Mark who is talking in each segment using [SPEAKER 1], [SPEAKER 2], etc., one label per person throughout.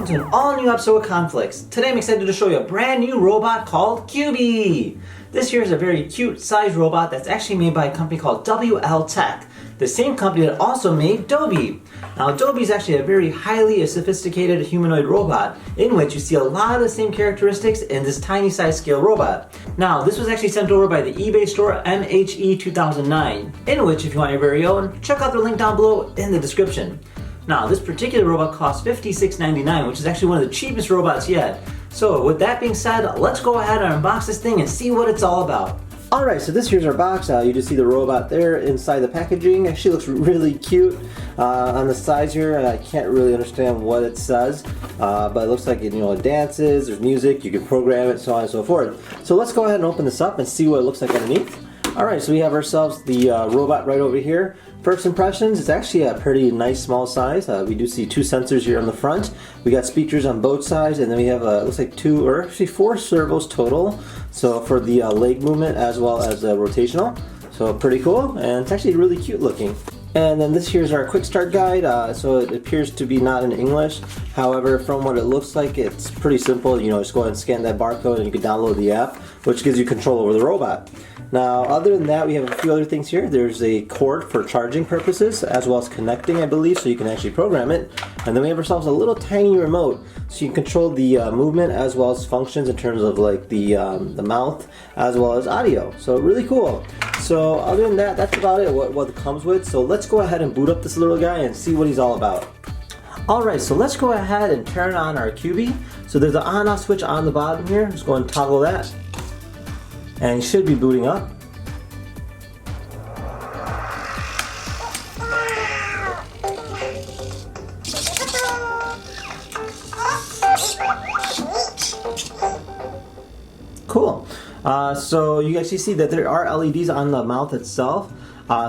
[SPEAKER 1] to an all-new episode of Conflicts. Today I'm excited to show you a brand new robot called Cubee. This here is a very cute sized robot that's actually made by a company called WLTech, the same company that also made Dobie. Now Dobie is actually a very highly sophisticated humanoid robot in which you see a lot of the same characteristics in this tiny size scale robot. Now this was actually sent over by the eBay store MHE 2009, in which if you want your very own, check out the link down below in the description. Now, this particular robot costs $56.99, which is actually one of the cheapest robots yet. So, with that being said, let's go ahead and unbox this thing and see what it's all about. Alright, so this here's our box. You just see the robot there inside the packaging. Actually looks really cute. On the sides here, I can't really understand what it says, but it looks like it dances, there's music, you can program it, so on and so forth. So let's go ahead and open this up and see what it looks like underneath. Alright, so we have ourselves the robot right over here. First impressions, it's actually a pretty nice small size. We do see two sensors here on the front. We got speakers on both sides, and then we have looks like four servos total. So for the leg movement as well as rotational. So pretty cool, and it's actually really cute looking. And then this here's our quick start guide. So it appears to be not in English. However, from what it looks like, it's pretty simple. Just go ahead and scan that barcode and you can download the app, which gives you control over the robot. Now, other than that, we have a few other things here. There's a cord for charging purposes, as well as connecting, I believe, so you can actually program it. And then we have ourselves a little tiny remote, so you can control the movement as well as functions in terms of like the mouth, as well as audio. So really cool. So other than that, that's about it, what it comes with. So let's go ahead and boot up this little guy and see what he's all about. Alright, so let's go ahead and turn on our Cubee. So there's an on-off switch on the bottom here. Just go ahead and toggle that. And it should be booting up. Cool. So you actually see that there are LEDs on the mouth itself.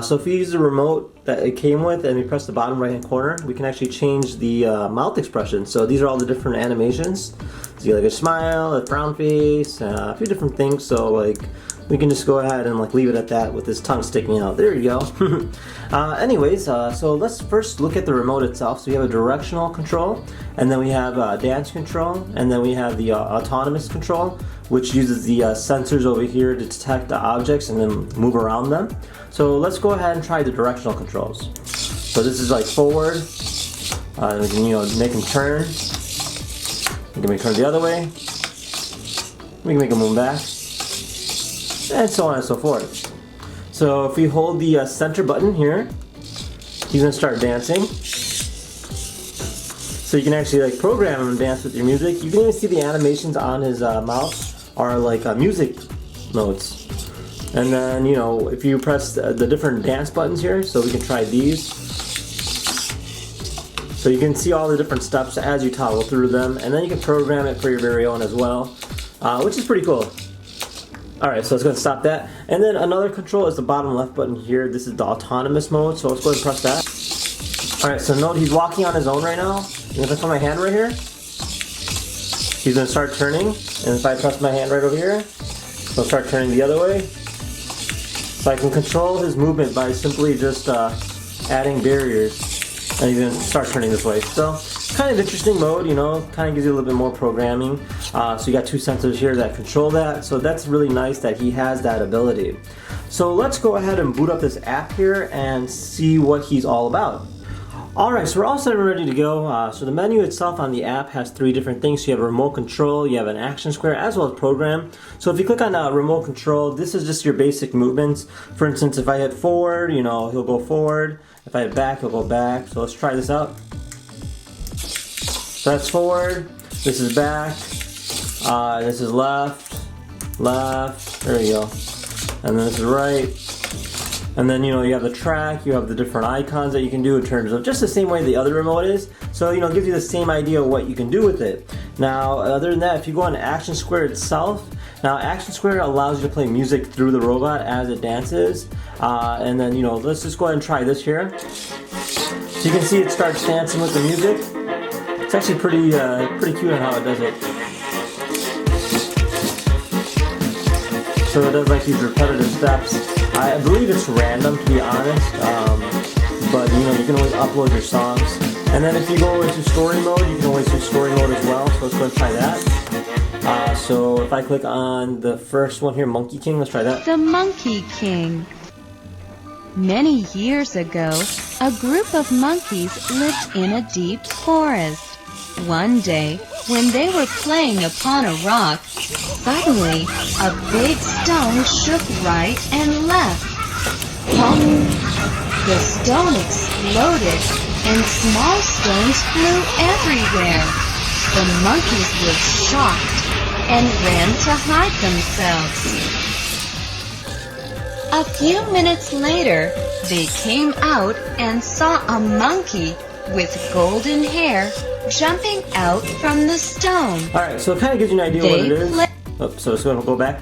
[SPEAKER 1] So if you use the remote that it came with and we press the bottom right hand corner, we can actually change the mouth expression. So these are all the different animations. So you like a smile, a frown face, a few different things. So like we can just go ahead and like leave it at that with his tongue sticking out. There you go. Anyways, so let's first look at the remote itself. So we have a directional control, and then we have dance control, and then we have the autonomous control, which uses the sensors over here to detect the objects and then move around them. So let's go ahead and try the directional controls. So this is like forward. We can make him turn. We can make him turn the other way. We can make him move back. And so on and so forth. So if we hold the center button here, he's going to start dancing. So you can actually like program him and dance with your music. You can even see the animations on his mouth are like music notes. And then if you press the different dance buttons here, so we can try these. So you can see all the different steps as you toggle through them, and then you can program it for your very own as well, which is pretty cool. Alright, so let's go and stop that. And then another control is the bottom left button here. This is the autonomous mode, so let's go ahead and press that. Alright, so note he's walking on his own right now. And if I put my hand right here, he's going to start turning. And if I press my hand right over here, he'll start turning the other way. So I can control his movement by simply just adding barriers. And he's going to start turning this way. So kind of interesting mode, kind of gives you a little bit more programming. So you got two sensors here that control that. So that's really nice that he has that ability. So let's go ahead and boot up this app here and see what he's all about. Alright, so we're all set and ready to go. So the menu itself on the app has three different things. So you have a remote control, you have an action square, as well as program. So if you click on remote control, this is just your basic movements. For instance, if I hit forward, he'll go forward. If I hit back, he'll go back. So let's try this out. So that's forward, this is back, this is left, there you go. And then this is right. And then you have the track, you have the different icons that you can do in terms of just the same way the other remote is. So it gives you the same idea of what you can do with it. Now other than that, if you go on Action Square itself, now Action Square allows you to play music through the robot as it dances. And then let's just go ahead and try this here. So you can see it starts dancing with the music. It's actually pretty cute on how it does it. So it does like these repetitive steps. I believe it's random, to be honest, but you can always upload your songs. And then if you go into story mode, you can always do story mode as well. So let's go and try that. So if I click on the first one here, Monkey King, let's try that.
[SPEAKER 2] The Monkey King. Many years ago, a group of monkeys lived in a deep forest. One day, when they were playing upon a rock, suddenly a big stone shook right and left. Pong! The stone exploded, and small stones flew everywhere. The monkeys were shocked and ran to hide themselves. A few minutes later, they came out and saw a monkey with golden hair jumping out from the stone.
[SPEAKER 1] Alright, so it kind of gives you an idea what it is. Oh, so it's going to go back.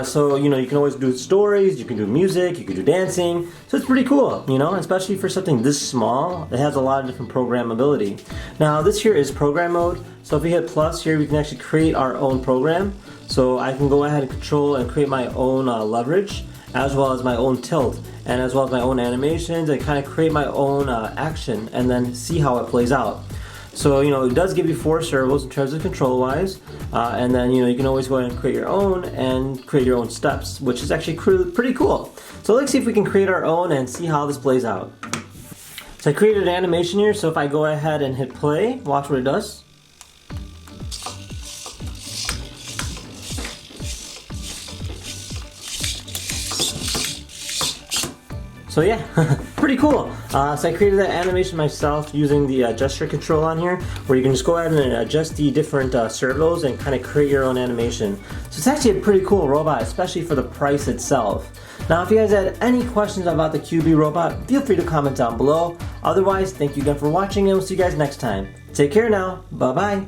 [SPEAKER 1] So, you know, you can always do stories, you can do music, you can do dancing. So it's pretty cool, you know, especially for something this small. It has a lot of different programmability. Now, this here is program mode. So if we hit plus here, we can actually create our own program. So I can go ahead and control and create my own leverage, as well as my own tilt, and as well as my own animations, and kind of create my own action, and then see how it plays out. So, you know, it does give you 4 servos in terms of control-wise, and then, you know, you can always go ahead and create your own and create your own steps, which is actually pretty cool. So let's see if we can create our own and see how this plays out. So I created an animation here, so if I go ahead and hit play, watch what it does. So yeah, pretty cool. So I created that animation myself using the gesture control on here, where you can just go ahead and adjust the different servos and kind of create your own animation. So it's actually a pretty cool robot, especially for the price itself. Now if you guys had any questions about the Cubee robot, feel free to comment down below. Otherwise, thank you again for watching, and we'll see you guys next time. Take care now. Bye bye.